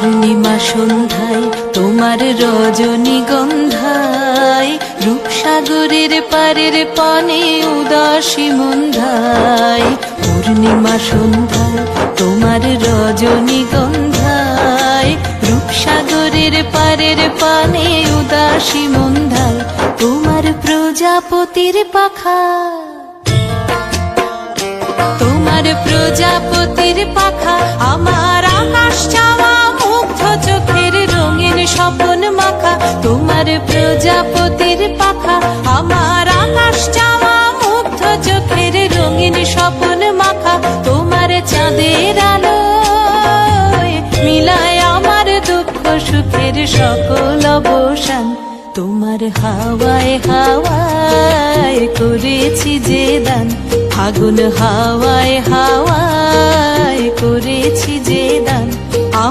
পূর্ণিমা সন্ধ্যায় তোমার রজনীগন্ধায় রূপসাগরের পারের পানে উদাসী মন্ধায়। পূর্ণিমা সন্ধ্যায় তোমার রজনীগন্ধায় রূপসাগরের পারের পানে উদাসী মন্ধায়। তোমার প্রজাপতির পাখা, তোমার প্রজাপতির পাখা আমার আকাশ চাওয়া মুগ্ধ চোখের রঙিন স্বপন মাখা। তোমার প্রজাপতির পাখা আমার আকাশ চাওয়া মুগ্ধ চোখের রঙিন স্বপন মাখা। তোমার চাঁদের আলোয় মিলায় আমার দুঃখ সুখের সকল অবসান। তোমার হাওয়ায় হাওয়ায় করেছি যে দান, ফাগুন হাওয়ায় হাওয়ায় করেছি যে দান।